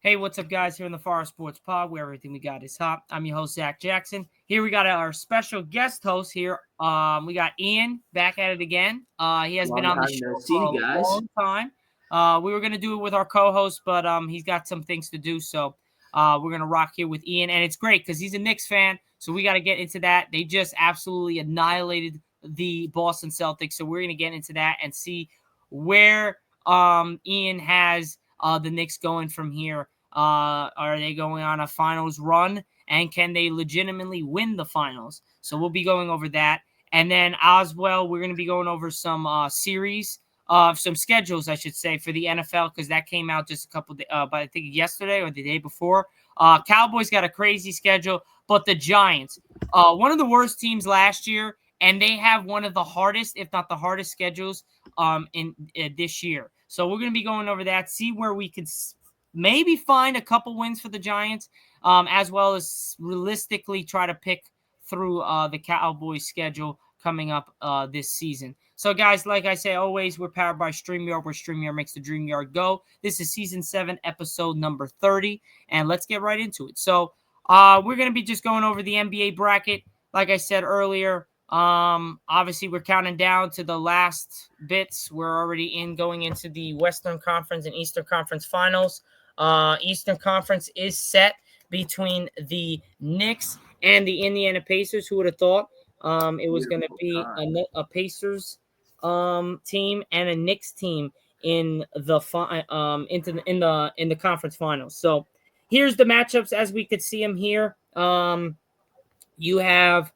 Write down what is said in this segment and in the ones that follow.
Hey, what's up, guys? Here in the Forest Sports Pod, where everything we got is hot. I'm your host, Zach Jackson. Here we got our special guest host here. We got Ian back at it again. He has been Long on the time show no for see, a guys. long time. We were gonna do it with our co-host, but he's got some things to do, so we're gonna rock here with Ian, and it's great because he's a Knicks fan, so we got to get into that. They just absolutely annihilated the Boston Celtics, so we're gonna get into that and see where Ian has the Knicks going from here. Are they going on a finals run? And can they legitimately win the finals? So we'll be going over that. And then as well, we're going to be going over some series, some schedules, I should say, for the NFL, because that came out just a couple days, but I think yesterday or the day before. Cowboys got a crazy schedule, but the Giants, one of the worst teams last year, and they have one of the hardest, if not the hardest, schedules in this year. So we're going to be going over that, see where we could maybe find a couple wins for the Giants, as well as realistically try to pick through the Cowboys schedule coming up this season. So, guys, like I say always, we're powered by StreamYard, where StreamYard makes the dream yard go. This is Season 7, Episode number 30, and let's get right into it. So, we're going to be just going over the NBA bracket. Like I said earlier, obviously we're counting down to the last bits. We're already going into the Western Conference and Eastern Conference finals. Eastern Conference is set between the Knicks and the Indiana Pacers. Who would have thought it was going to be a Pacers team and a Knicks team in the in the conference finals? So here's the matchups as we could see them here. You have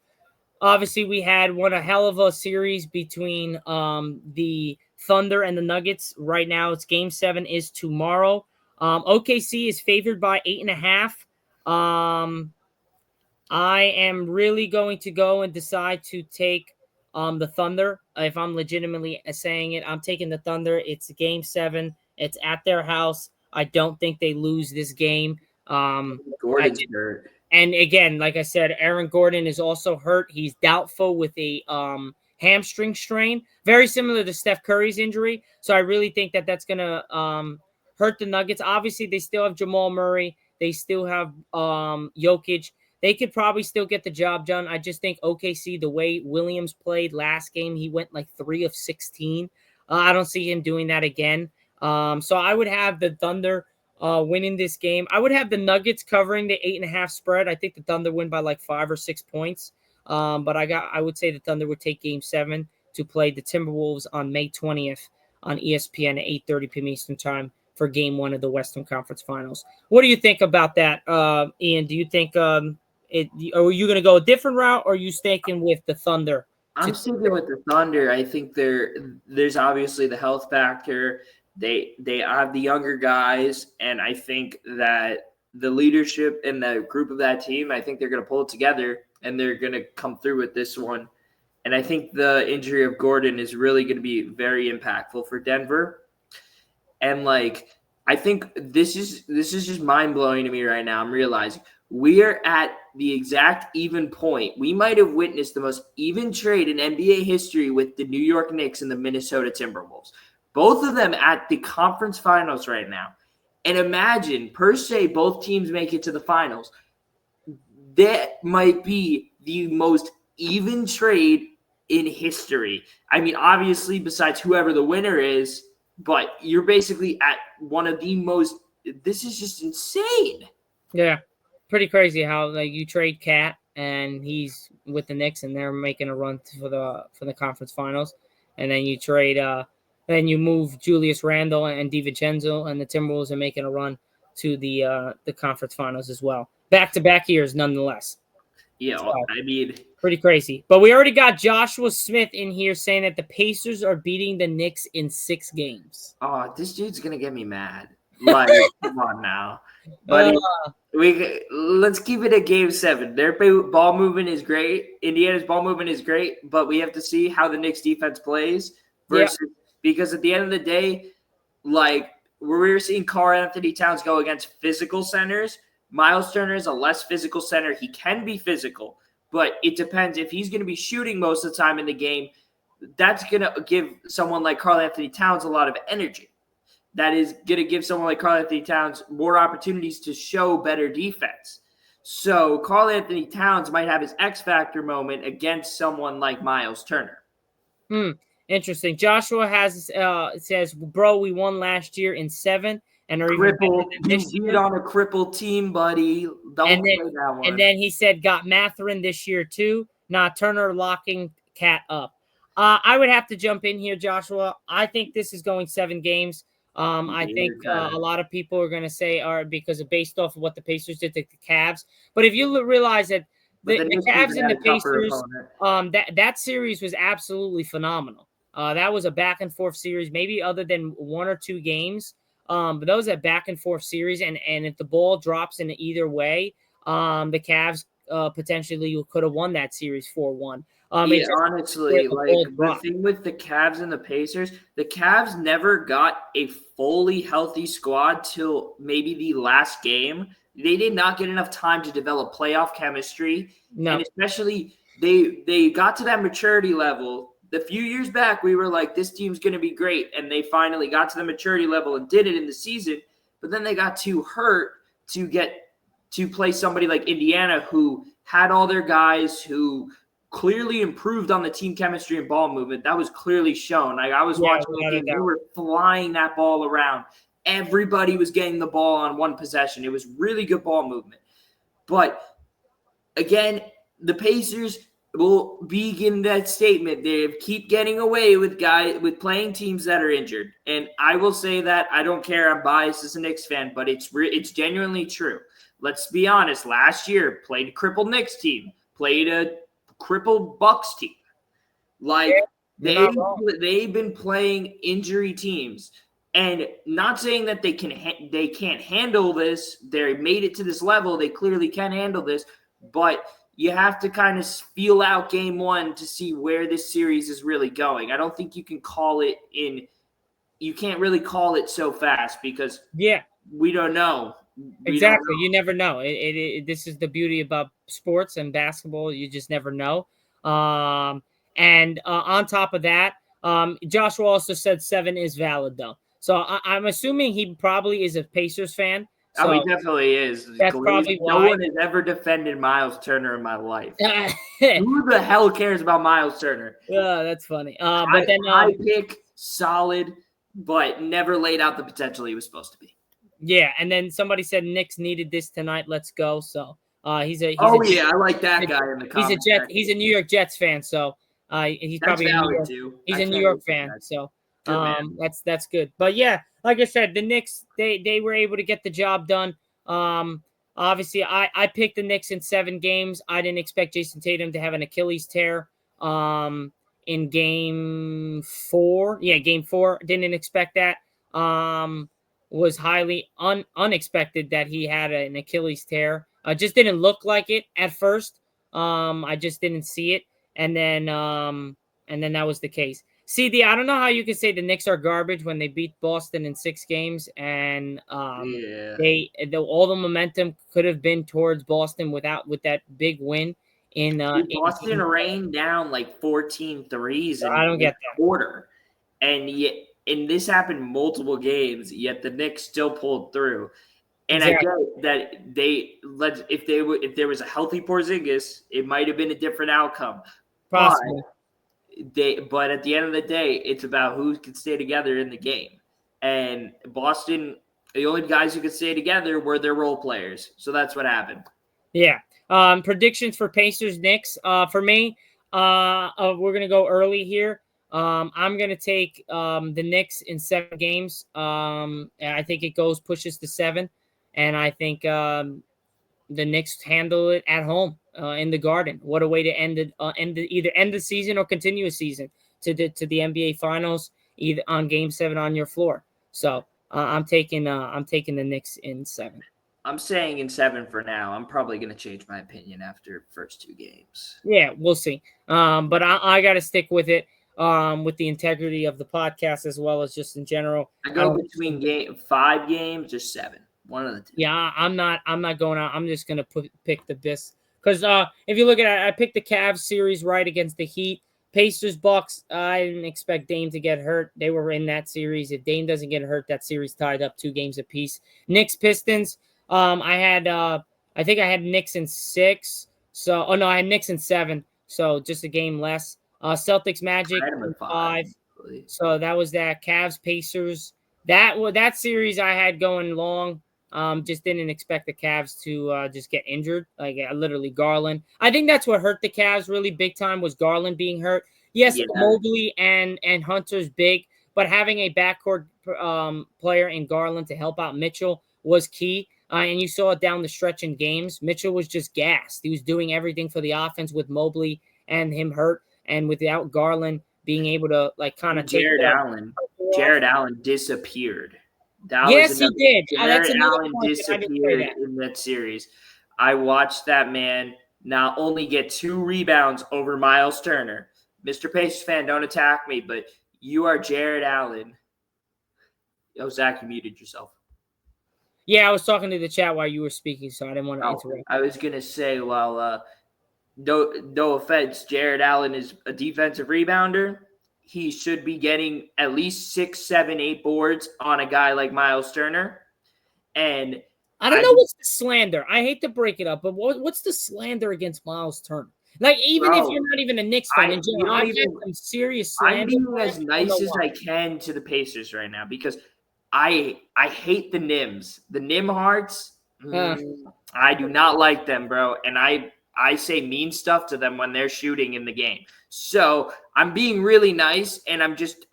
obviously we had a hell of a series between the Thunder and the Nuggets. Right now, it's Game 7 is tomorrow. OKC is favored by 8.5. I am really going to go and decide to take the Thunder. If I'm legitimately saying it, I'm taking the Thunder. It's Game 7. It's at their house. I don't think they lose this game. Gordon's hurt. And again, like I said, Aaron Gordon is also hurt. He's doubtful with a hamstring strain, very similar to Steph Curry's injury. So I really think that that's going to hurt the Nuggets. Obviously, they still have Jamal Murray. They still have Jokic. They could probably still get the job done. I just think OKC, the way Williams played last game, he went like 3 of 16. I don't see him doing that again. So I would have the Thunder winning this game. I would have the Nuggets covering the 8.5 spread. I think the Thunder win by like 5 or 6 points. But I would say the Thunder would take Game 7 to play the Timberwolves on May 20th on ESPN at 8:30 p.m. Eastern Time for Game 1 of the Western Conference Finals. What do you think about that, Ian? Do you think are you going to go a different route, or are you sticking with the Thunder? I'm sticking with the Thunder. I think there's obviously the health factor. They have the younger guys, and I think that the leadership and the group of that team, I think they're going to pull it together, and they're going to come through with this one. And I think the injury of Gordon is really going to be very impactful for Denver. And like, I think this is just mind blowing to me right now. I'm realizing we are at the exact even point. We might have witnessed the most even trade in NBA history with the New York Knicks and the Minnesota Timberwolves. Both of them at the conference finals right now. And imagine, per se, both teams make it to the finals. That might be the most even trade in history. I mean, obviously, besides whoever the winner is, but you're basically at one of the most – this is just insane. Yeah, pretty crazy how like you trade Cat and he's with the Knicks and they're making a run for the conference finals, and then you trade then you move Julius Randle and DiVincenzo, and the Timberwolves are making a run to the conference finals as well. Back-to-back years, nonetheless. Yeah, So, I mean – pretty crazy. But we already got Joshua Smith in here saying that the Pacers are beating the Knicks in 6 games. oh, this dude's going to get me mad. Like, come on now. But let's keep it at Game 7. Their ball movement is great. Indiana's ball movement is great, but we have to see how the Knicks defense plays because at the end of the day, like we're seeing Karl Anthony Towns go against physical centers. Miles Turner is a less physical center. He can be physical, but it depends. If he's going to be shooting most of the time in the game, that's going to give someone like Karl Anthony Towns a lot of energy. that is going to give someone like Karl-Anthony Towns more opportunities to show better defense. So Karl-Anthony Towns might have his X factor moment against someone like Miles Turner. Interesting. Joshua has says, bro, we won last year in 7 and are even better than this You year. beat on a crippled team, buddy. Don't play that one. And then he said, got Matherin this year too. Nah, Turner locking Cat up. I would have to jump in here, Joshua. I think this is going 7 games. I think a lot of people are going to say because of based off of what the Pacers did to the Cavs. But if you realize that the Cavs and the Pacers, that series was absolutely phenomenal. That was a back and forth series, maybe other than 1 or 2 games. But that was a back and forth series, and if the ball drops in either way, the Cavs potentially could have won that series 4-1. Honestly, the thing with the Cavs and the Pacers, the Cavs never got a fully healthy squad till maybe the last game. They did not get enough time to develop playoff chemistry. No. And especially they got to that maturity level. The few years back, we were like, this team's going to be great. And they finally got to the maturity level and did it in the season. But then they got too hurt to get to play somebody like Indiana, who had all their guys, who clearly improved on the team chemistry and ball movement. That was clearly shown. Like, I was watching the game. They were flying that ball around. Everybody was getting the ball on one possession. It was really good ball movement. But again, the Pacers will begin that statement. They keep getting away with playing teams that are injured. And I will say that I don't care. I'm biased as a Knicks fan, but it's genuinely true. Let's be honest. Last year, played a crippled Knicks team, played a crippled Bucks team. They've been playing injury teams. And not saying that they can't handle this. They made it to this level. They clearly can handle this. But you have to kind of feel out game 1 to see where this series is really going. I don't think you can call it in. You can't really call it so fast because we don't know. Exactly. You never know. This is the beauty about sports and basketball. You just never know. And on top of that, Joshua also said 7 is valid, though. So I'm assuming he probably is a Pacers fan. So he definitely is. That's probably why. No one has ever defended Miles Turner in my life. Who the hell cares about Miles Turner? That's funny. High pick, solid, but never laid out the potential he was supposed to be. Yeah, and then somebody said Knicks needed this tonight. Let's go. So I like that guy in the comments. He's a New York Jets fan, so he's probably a New York fan. So that's good. But yeah, like I said, the Knicks they were able to get the job done. Obviously, I picked the Knicks in 7 games. I didn't expect Jason Tatum to have an Achilles tear in game 4. Yeah, game 4. Didn't expect that. Was highly unexpected that he had an Achilles tear. Just didn't look like it at first. I just didn't see it, and then that was the case. CD, I don't know how you can say the Knicks are garbage when they beat Boston in 6 games, and all the momentum could have been towards Boston with that big win in Boston rained down like 14 threes in the quarter, and this happened multiple games, yet the Knicks still pulled through. And exactly. I get that if there was a healthy Porzingis, it might have been a different outcome. Possibly. But at the end of the day, it's about who can stay together in the game. And Boston, the only guys who could stay together were their role players. So that's what happened. Yeah. Predictions for Pacers Knicks. For me, we're gonna go early here. I'm gonna take the Knicks in 7 games. I think it pushes to 7, and I think the Knicks handle it at home in the Garden. What a way to either end the season or continue a season to the NBA Finals, either on Game 7 on your floor. So I'm taking the Knicks in 7. I'm saying in 7 for now. I'm probably going to change my opinion after first 2 games. Yeah, we'll see. But I got to stick with it with the integrity of the podcast as well as just in general. I go between 5 games or 7. One of the 2. Yeah, I'm not going out. I'm just going to pick the best. Because if you look at it, I picked the Cavs series right against the Heat, Pacers, Bucks. I didn't expect Dame to get hurt. They were in that series. If Dame doesn't get hurt, that series tied up 2 games apiece. Knicks, Pistons. I think I had Knicks in 6. So, oh no, I had Knicks in 7. So just a game less. Celtics, Magic I had him in at 5. actually. So that was that. Cavs, Pacers. That series I had going long. Just didn't expect the Cavs to just get injured. Like literally Garland. I think that's what hurt the Cavs really big time was Garland being hurt. Yes, Yeah. Mobley and Hunter's big, but having a backcourt player in Garland to help out Mitchell was key. And you saw it down the stretch in games. Mitchell was just gassed. He was doing everything for the offense with Mobley and him hurt, and without Garland being able to like kind of take Jared Allen disappeared. Yes, he did. That's Jared another Allen point that I didn't say disappeared that. in that series. I watched that man not only get 2 rebounds over Miles Turner. Mr. Pacers fan, don't attack me, but you are Jared Allen. Oh, Zach, you muted yourself. Yeah, I was talking to the chat while you were speaking, so I didn't want to interrupt. I was gonna say, well, no offense, Jared Allen is a defensive rebounder. He should be getting at least 6, 7, 8 boards on a guy like Miles Turner. And I don't know what's the slander. I hate to break it up, but what's the slander against Miles Turner? Like, even if you're not even a Knicks fan in general, I've had some serious slander. I'm being as nice as I can to the Pacers right now because I hate the Nims. The Nim Hearts, I do not like them, bro. And I say mean stuff to them when they're shooting in the game. So I'm being really nice, and I'm just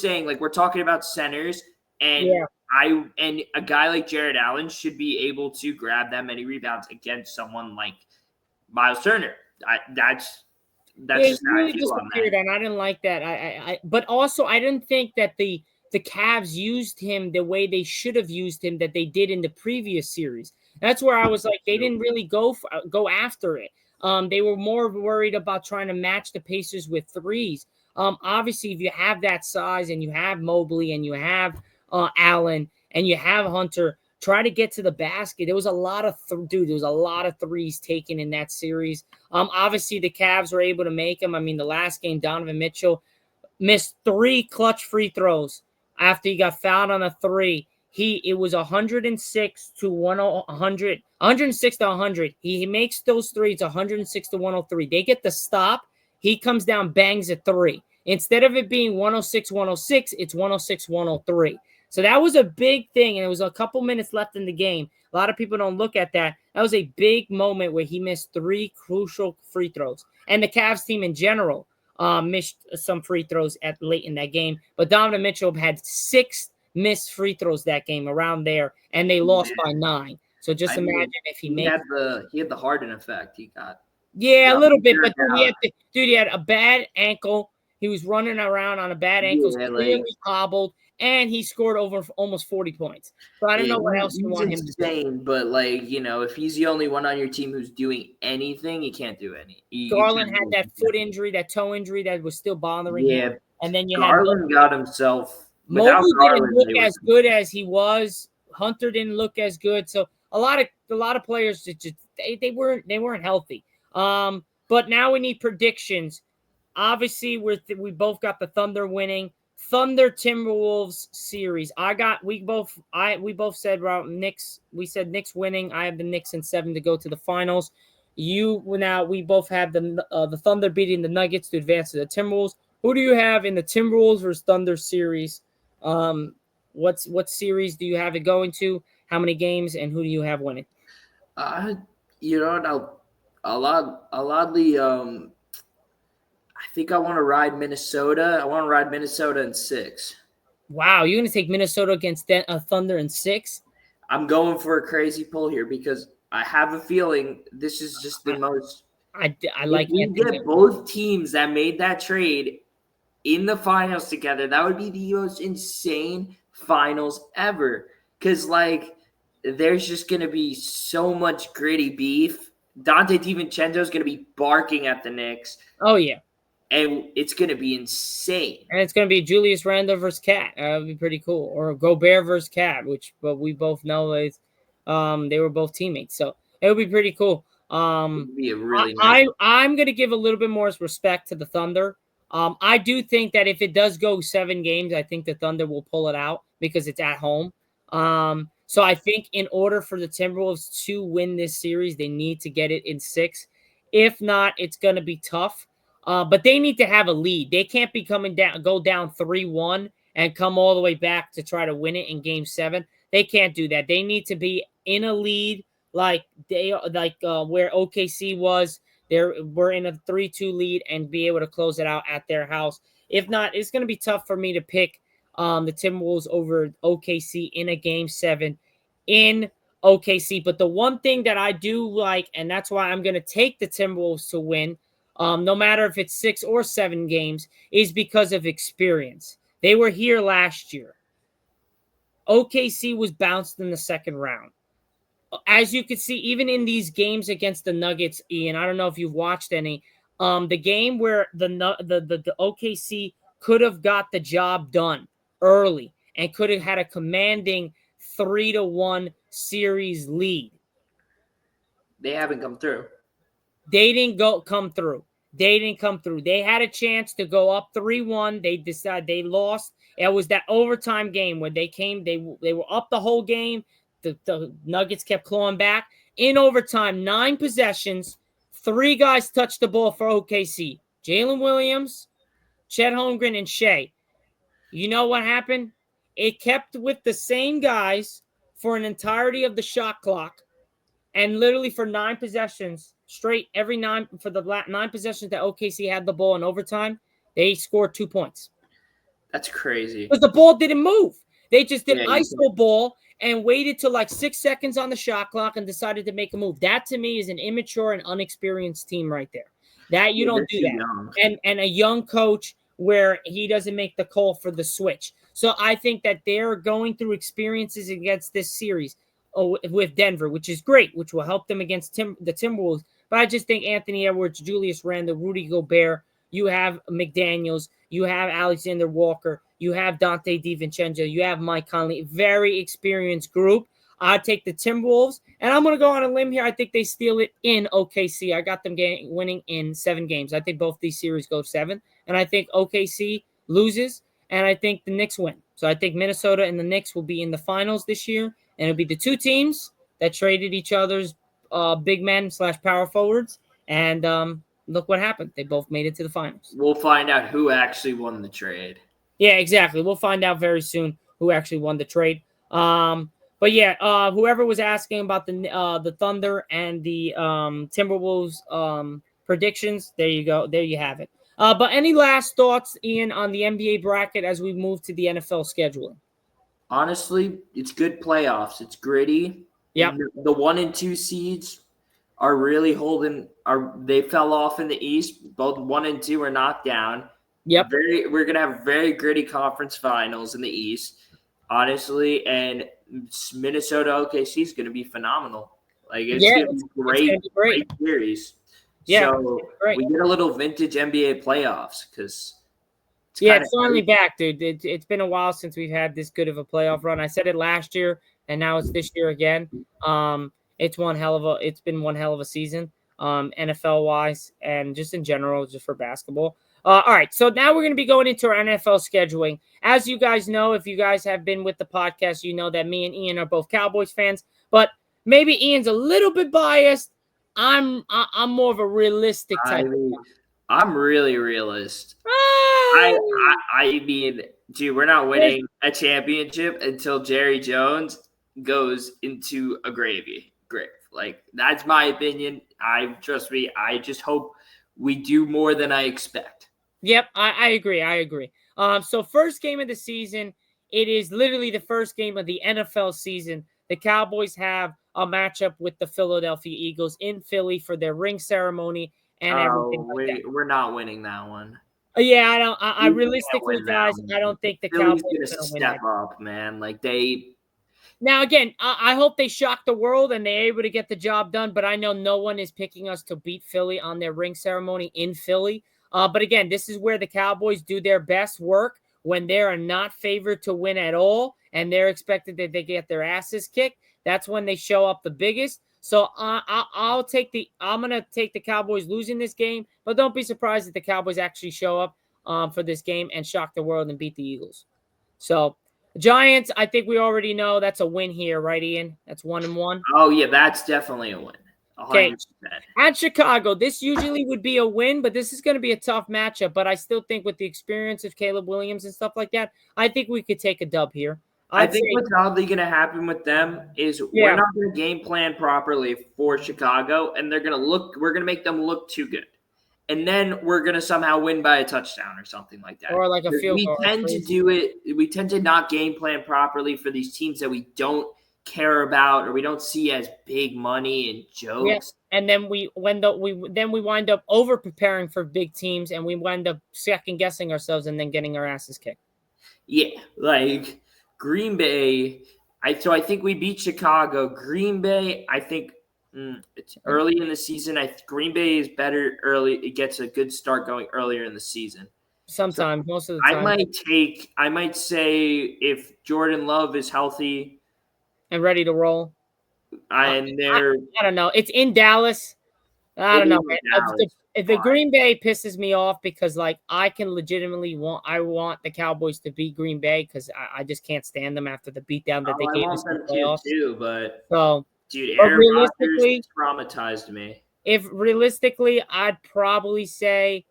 saying, like, we're talking about centers, and and a guy like Jared Allen should be able to grab that many rebounds against someone like Miles Turner. That's just how I feel on that. And I didn't like that. But also I didn't think that the Cavs used him the way they should have used him that they did in the previous series. That's where I was like, they didn't really go after it. They were more worried about trying to match the Pacers with threes. Obviously, if you have that size and you have Mobley and you have Allen and you have Hunter, try to get to the basket. There was a lot of there was a lot of threes taken in that series. Obviously, the Cavs were able to make them. I mean, the last game, Donovan Mitchell missed 3 clutch free throws after he got fouled on a 3. It was 106 to 100, 106 to 100. He makes those threes 106 to 103. They get the stop. He comes down, bangs a 3. Instead of it being 106, 106, it's 106, 103. So that was a big thing, and it was a couple minutes left in the game. A lot of people don't look at that. That was a big moment where he missed 3 crucial free throws. And the Cavs team in general missed some free throws late in that game. But Donovan Mitchell had 6 missed free throws that game around there, and they lost by 9. So just imagine if he had the Harden effect. He got a little bit, but he had a bad ankle. He was running around on a bad ankle, clearly hobbled, and he scored over almost 40 points. So I don't know what else you want him to do. But, like, you know, if he's the only one on your team who's doing anything, he can't do any. Garland had that foot injury, that toe injury that was still bothering him. And then Garland got himself. Mobley didn't look as good as he was. Hunter didn't look as good. So a lot of players they weren't healthy. But now we need predictions. Obviously, we both got the Thunder winning. Thunder Timberwolves series. We both said Knicks. We said Knicks winning. I have the Knicks in 7 to go to the finals. We both have the Thunder beating the Nuggets to advance to the Timberwolves. Who do you have in the Timberwolves versus Thunder series? What series do you have it going to? How many games, and who do you have winning? I think I want to ride Minnesota. I want to ride Minnesota in 6. Wow, you're going to take Minnesota against Thunder in 6? I'm going for a crazy pull here because I have a feeling this is just the most. I like. If we get both teams that made that trade in the finals together, that would be the most insane finals ever. Because, like, there's just going to be so much gritty beef. Dante DiVincenzo is going to be barking at the Knicks. Oh, yeah. And it's going to be insane. And it's going to be Julius Randle versus Cat. That would be pretty cool. Or Gobert versus Cat, but we both know they were both teammates. So it would be pretty cool. It would be a really nice. I'm going to give a little bit more respect to the Thunder. I do think that if it does go 7 games, I think the Thunder will pull it out because it's at home. So I think in order for the Timberwolves to win this series, they need to get it in 6. If not, it's going to be tough. But they need to have a lead. They can't be go down 3-1 and come all the way back to try to win it in Game 7. They can't do that. They need to be in a lead like where OKC was. We're in a 3-2 lead and be able to close it out at their house. If not, it's going to be tough for me to pick the Timberwolves over OKC in a Game 7 in OKC. But the one thing that I do like, and that's why I'm going to take the Timberwolves to win, no matter if it's 6 or 7 games, is because of experience. They were here last year. OKC was bounced in the second round. As you can see, even in these games against the Nuggets, Ian, I don't know if you've watched any. The game where the OKC could have got the job done early and could have had a commanding 3-1 series lead. They haven't come through. They didn't come through. They had a chance to go up 3-1. They decided they lost. It was that overtime game where they were up the whole game. The Nuggets kept clawing back. In overtime, 9 possessions, 3 guys touched the ball for OKC. Jalen Williams, Chet Holmgren, and Shea. You know what happened? It kept with the same guys for an entirety of the shot clock. And literally for 9 possessions straight, every 9 possessions that OKC had the ball in overtime, they scored 2 points. That's crazy. Because the ball didn't move. They just did ISO ball and waited till like 6 seconds on the shot clock and decided to make a move. That to me is an immature and unexperienced team right there. That you don't do that. Young. And a young coach where he doesn't make the call for the switch. So I think that they're going through experiences against this series with Denver, which is great, which will help them against the Timberwolves. But I just think Anthony Edwards, Julius Randle, Rudy Gobert, you have McDaniels, you have Alexander Walker, you have Dante DiVincenzo, you have Mike Conley, very experienced group. I take the Timberwolves, and I'm going to go on a limb here. I think they steal it in OKC. I got them winning in 7 games. I think both these series go 7, and I think OKC loses, and I think the Knicks win. So I think Minnesota and the Knicks will be in the finals this year, and it'll be the 2 teams that traded each other's big men / power forwards, and look what happened. They both made it to the finals. We'll find out who actually won the trade. Yeah, exactly. We'll find out very soon who actually won the trade. But yeah, whoever was asking about the Thunder and the Timberwolves predictions, there you go. There you have it. But any last thoughts, Ian, on the NBA bracket as we move to the NFL scheduling? Honestly, it's good playoffs. It's gritty. Yeah. The 1 and 2 seeds are really they fell off in the East. Both 1 and 2 are knocked down. Yep. We're gonna have very gritty conference finals in the East, honestly, and Minnesota OKC is gonna be phenomenal. Like it's gonna be great series. Yeah, so we get a little vintage NBA playoffs because it's finally back, dude. It's been a while since we've had this good of a playoff run. I said it last year, and now it's this year again. It's been one hell of a season, NFL wise, and just in general, just for basketball. All right, so now we're going to be going into our NFL scheduling. As you guys know, if you guys have been with the podcast, you know that me and Ian are both Cowboys fans, but maybe Ian's a little bit biased. I'm more of a realistic type. I'm really realist. I mean, dude, we're not winning a championship until Jerry Jones goes into a grave. Like, that's my opinion. Trust me, I just hope we do more than I expect. Yep, I agree. So first game of the season, it is literally the first game of the NFL season. The Cowboys have a matchup with the Philadelphia Eagles in Philly for their ring ceremony and everything like that. We're not winning that one. Yeah, I realistically, guys, I don't think the Cowboys are going to step up, man. Like they. Now, again, I hope they shock the world and they're able to get the job done, but I know no one is picking us to beat Philly on their ring ceremony in Philly. But again, this is where the Cowboys do their best work when they are not favored to win at all and they're expected that they get their asses kicked. That's when they show up the biggest. So I'm going to take the Cowboys losing this game, but don't be surprised if the Cowboys actually show up. for this game and shock the world and beat the Eagles. So Giants, I think we already know that's a win here, right, Ian? That's 1-1. Oh yeah, that's definitely a win. Okay. 100%. At Chicago, this usually would be a win, but this is going to be a tough matchup. But I still think with the experience of Caleb Williams and stuff like that, I think we could take a dub here. I think what's probably going to happen with them is we're not going to game plan properly for Chicago, and we're going to make them look too good. And then we're going to somehow win by a touchdown or something like that. Or like a field goal. We tend to do it. We tend to not game plan properly for these teams that we don't care about or we don't see as big money and jokes. Yeah. And then we wind up over preparing for big teams, and we wind up second guessing ourselves and then getting our asses kicked. Yeah, like Green Bay. I think we beat Chicago. Green Bay, I think it's early in the season. Green Bay is better early. It gets a good start going earlier in the season. Sometimes, most of the time. I might say if Jordan Love is healthy and ready to roll. I don't know. It's in Dallas. I don't know. If the Green Bay pisses me off because like I can legitimately want the Cowboys to beat Green Bay because I just can't stand them after the beatdown that they gave us in the playoffs. Too, but dude, Aaron Rodgers traumatized me. If realistically, I'd probably say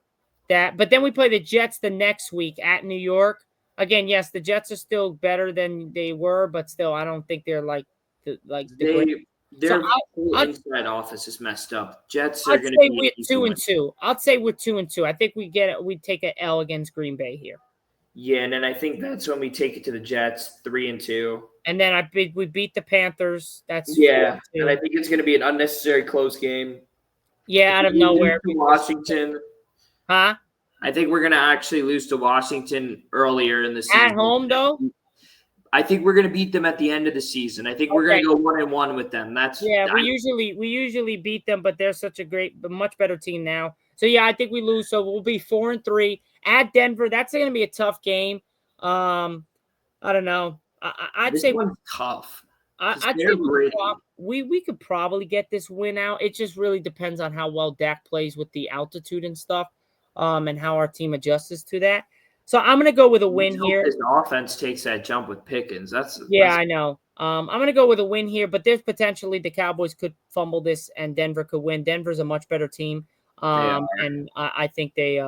that. But then we play the Jets the next week at New York. Again, yes, the Jets are still better than they were, but still, I don't think they're like their whole inside office is messed up. Jets are going to be 2-2. I'd say we're 2-2. I think we take an L against Green Bay here. Yeah, and then I think that's when we take it to the Jets 3-2. And then we beat the Panthers. That's 4-2. And I think it's going to be an unnecessary close game. Yeah, out of nowhere. Washington. Huh? I think we're going to actually lose to Washington earlier in the season. At home, though? I think we're going to beat them at the end of the season. I think we're going to go 1-1 with them. We usually beat them, but they're such a much better team now. So yeah, I think we lose. So we'll be 4-3 at Denver. That's going to be a tough game. I don't know. I'd say one's tough. I'd say we could probably get this win out. It just really depends on how well Dak plays with the altitude and stuff, and how our team adjusts to that. So I'm going to go with a win here. His offense takes that jump with Pickens. I know. I'm going to go with a win here, but there's potentially the Cowboys could fumble this and Denver could win. Denver's a much better team, and I think they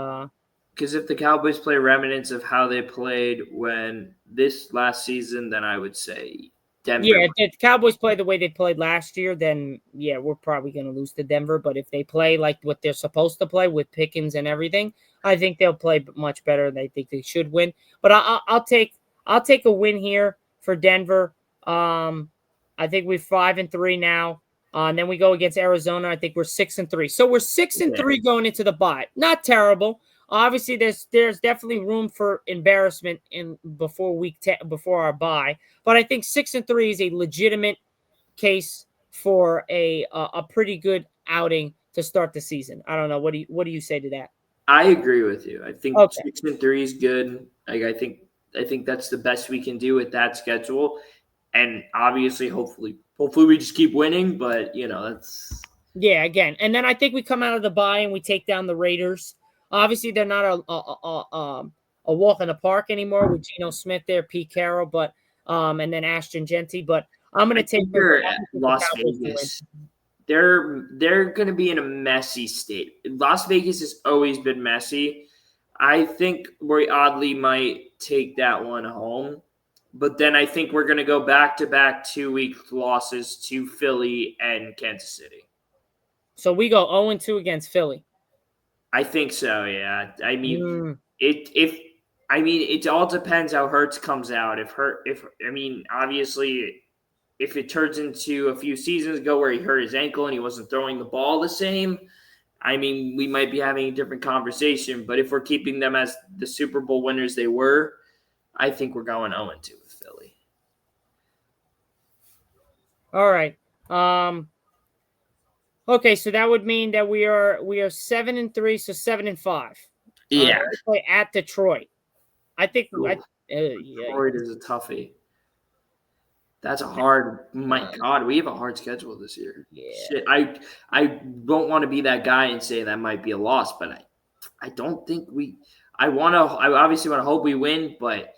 because if the Cowboys play remnants of how they played when this last season, then I would say Denver. Yeah, if the Cowboys play the way they played last year, then yeah, we're probably going to lose to Denver. But if they play like what they're supposed to play with Pickens and everything, I think they'll play much better. And I think they should win. But I'll take a win here for Denver. I think we're 5-3 now. And then we go against Arizona. I think we're 6-3. So we're 6-3 going into the bye. Not terrible. Obviously, there's definitely room for embarrassment before week 10, before our bye. But I think 6-3 is a legitimate case for a pretty good outing to start the season. I don't know. What do you say to that? I agree with you. I think 6-3 is good. Like I think that's the best we can do with that schedule. And obviously, hopefully we just keep winning. But that's again. And then I think we come out of the bye and we take down the Raiders. Obviously, they're not a walk in the park anymore with Geno Smith there, Pete Carroll, but and then Ashton Genty. But I'm going to take Las Vegas. They're going to be in a messy state. Las Vegas has always been messy. I think we oddly might take that one home. But then I think we're going to go back-to-back 2-week losses to Philly and Kansas City. So we go 0-2 against Philly. I think so, yeah. I mean, it all depends how Hurts comes out. Obviously, if it turns into a few seasons ago where he hurt his ankle and he wasn't throwing the ball the same, we might be having a different conversation. But if we're keeping them as the Super Bowl winners they were, I think we're going 0-2 with Philly. All right. Okay, so that would mean that we are 7-3, so 7-5. Yeah. We play at Detroit. I think Detroit is a toughie. That's a hard. My God, we have a hard schedule this year. Yeah. Shit, I don't want to be that guy and say that might be a loss, but I don't think I obviously want to hope we win, but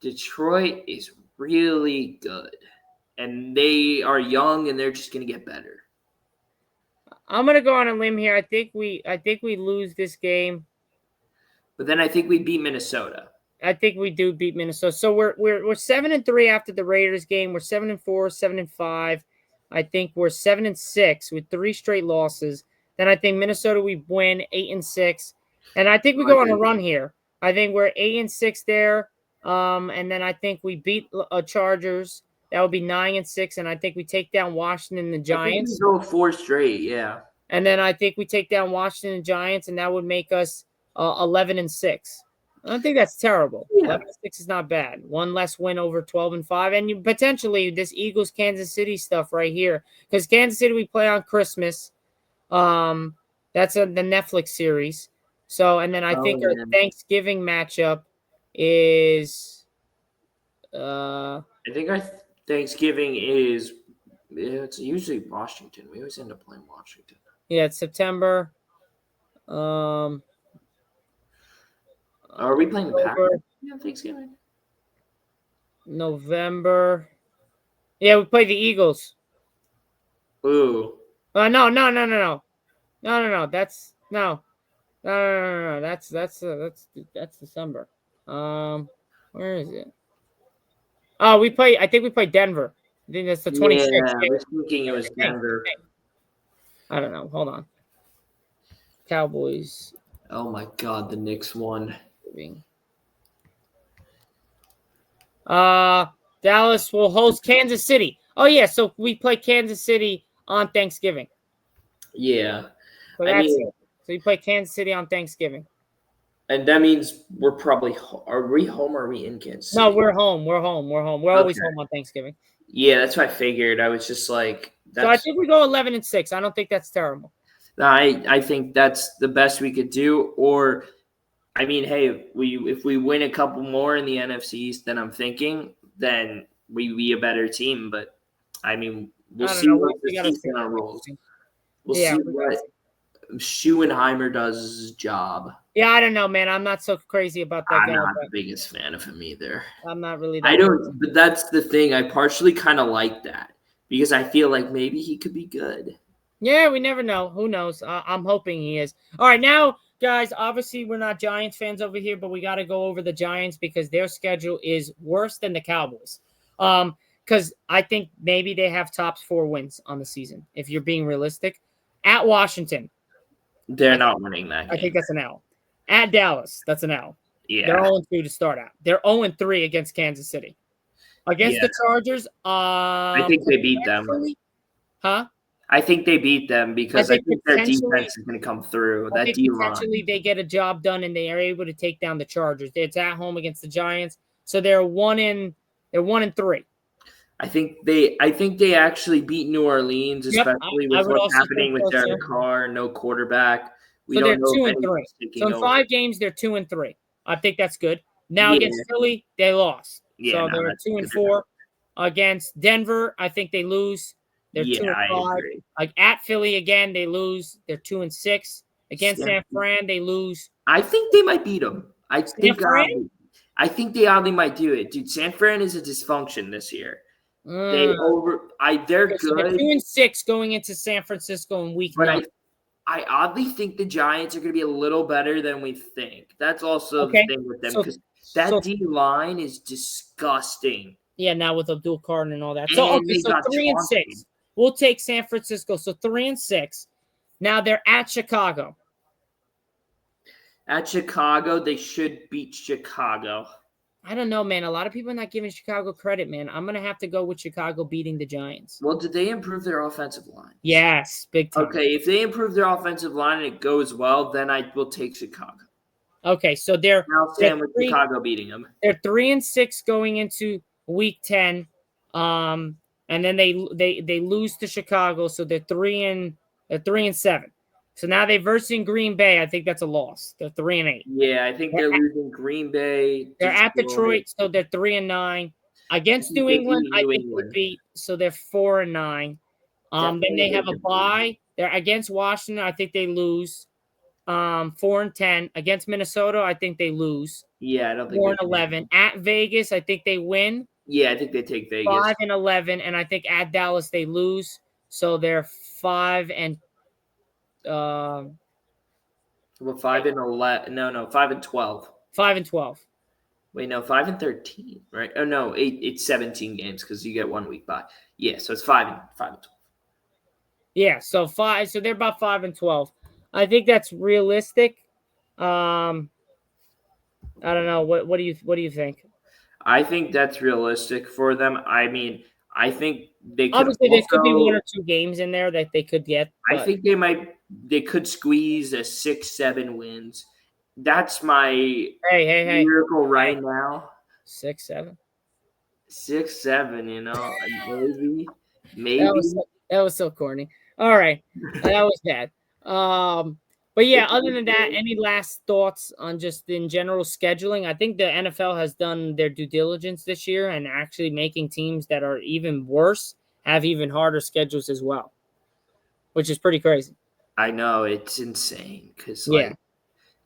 Detroit is really good, and they are young, and they're just going to get better. I'm gonna go on a limb here. I think we lose this game. But then I think we beat Minnesota. I think we do beat Minnesota. So we're 7-3 after the Raiders game. We're 7-4, 7-5. I think we're 7-6 with 3 straight losses. Then I think Minnesota we win 8-6, and I think we go on a run here. I think we're 8-6 there, and then I think we beat Chargers. That would be 9-6, and I think we take down Washington and the Giants. I think we go 4 straight, yeah. And then I think we take down Washington and Giants, and that would make us 11-6. I don't think that's terrible. Yeah. 11-6 is not bad. One less win over 12-5, and you potentially this Eagles Kansas City stuff right here, because Kansas City we play on Christmas. That's the Netflix series. So, and then I think our Thanksgiving matchup is. I think our Thanksgiving is. It's usually Washington. We always end up playing Washington. Yeah, it's September. Are we playing the Packers? Yeah, Thanksgiving. November. Yeah, we play the Eagles. Ooh. No. That's no. That's December. Where is it? Oh, I think we play Denver. I think that's the 26th. Yeah, I was thinking it was Denver. I don't know. Hold on. Cowboys. Oh my God, the Knicks won. Dallas will host Kansas City. Oh yeah, so we play Kansas City on Thanksgiving. Yeah. So that's it. So you play Kansas City on Thanksgiving. And that means we're probably are we home or are we in Kansas City? No, we're home. We're always home on Thanksgiving. Yeah, that's what I figured. I was just like So I think we go 11-6. I don't think that's terrible. I think that's the best we could do. Or I mean, hey, if we win a couple more in the NFC East than I'm thinking, then we be a better team. But I mean, we'll see what the season unrolls. We'll see what Schuenheimer does his job. Yeah, I don't know, man. I'm not so crazy about that guy. I'm not the biggest fan of him either. I'm not really. But that's the thing. I partially kind of like that because I feel like maybe he could be good. Yeah, we never know. Who knows? I'm hoping he is. All right, now, guys, obviously we're not Giants fans over here, but we got to go over the Giants because their schedule is worse than the Cowboys. Because I think maybe they have top 4 wins on the season, if you're being realistic. At Washington. They're not winning that game. I think that's an L. At Dallas, that's an L. Yeah. They're 0-2 to start out. They're 0-3 against Kansas City. Against the Chargers, I think they beat them. Huh? I think they beat them because I think their defense is going to come through. That D-line. Potentially they get a job done and they are able to take down the Chargers. It's at home against the Giants, so they're 1-3. I think they actually beat New Orleans, especially with what's happening with Derek Carr, no quarterback. So they're 2-3. So in 5 games, they're 2-3. I think that's good. Now against Philly, they lost. Yeah, so they're 2-4. Against Denver, I think they lose. They're 2-5. Like at Philly again, they lose. They're 2-6. Against San Fran, they lose. I think they might beat them. I think they oddly might do it, dude. San Fran is a dysfunction this year. They're good. They're 2-6 going into San Francisco in week 9. I oddly think the Giants are going to be a little better than we think. That's also the thing with them because that D line is disgusting. Yeah, now with Abdul Carter and all that. So 3-6. We'll take San Francisco. So 3-6. Now they're at Chicago. At Chicago, they should beat Chicago. I don't know, man. A lot of people are not giving Chicago credit, man. I'm going to have to go with Chicago beating the Giants. Well, did they improve their offensive line? Yes, big time. Okay, if they improve their offensive line and it goes well, then I will take Chicago. Okay, so they're with Chicago beating them. They're 3-6 going into week 10. And then they lose to Chicago, so they're 3-7. So now they're versing Green Bay. I think that's a loss. They're 3-8. Yeah, I think they're losing Green Bay. They're at Detroit, so they're 3-9. Against New England, I think they beat, so they're 4-9. Then they have a bye. They're against Washington. I think they lose. 4-10 against Minnesota. I think they lose. Yeah, I don't think 4-11 at Vegas. I think they win. Yeah, I think they take Vegas. 5-11, and I think at Dallas they lose. So they're 5 and Well, 5-11. No, 5-12. 5-12. Wait, no, 5-13, right? Oh no, it's 17 games because you get 1 week by. Yeah, so it's 5-12. Yeah, so 5. So they're about 5-12. I think that's realistic. I don't know. What do you think? I think that's realistic for them. I mean, I think they could Obviously, there could be 1 also. or 2 games in there that they could get. I But think they could squeeze a 6-7 wins. That's my hey, miracle right now. 6-7. 6-7, That maybe. was so corny. All right, that was bad. But yeah, other than that, any last thoughts on just in general scheduling? I think the NFL has done their due diligence this year and actually making teams that are even worse have even harder schedules as well, which is pretty crazy. I know it's insane because, Yeah.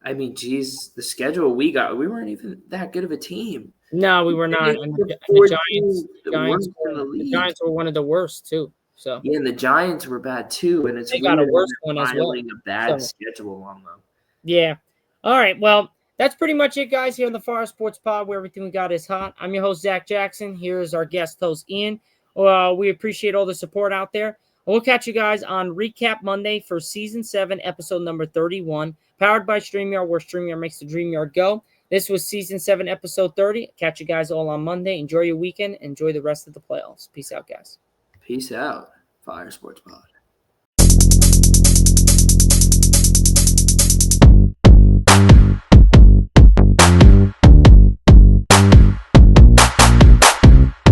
I mean, geez, the schedule we got, we weren't even that good of a team. No, we were not. And The the 14th Giants, worst in the the league. Giants were one of the worst too. So Yeah, and the Giants were bad too, and it's they got a weird worse when one they're as well. piling a bad So schedule on them. yeah. All right. Well, that's pretty much it, guys, here on the Fire Sports Pod, where everything we got is hot. I'm your host, Zach Jackson. Here is our guest host, Ian. We appreciate all the support out there. We'll catch you guys on Recap Monday for Season 7, Episode number 31, powered by StreamYard, where StreamYard makes the dream yard go. This was Season 7, Episode 30. Catch you guys all on Monday. Enjoy your weekend. Enjoy the rest of the playoffs. Peace out, guys. Peace out, Fire Sports Pod.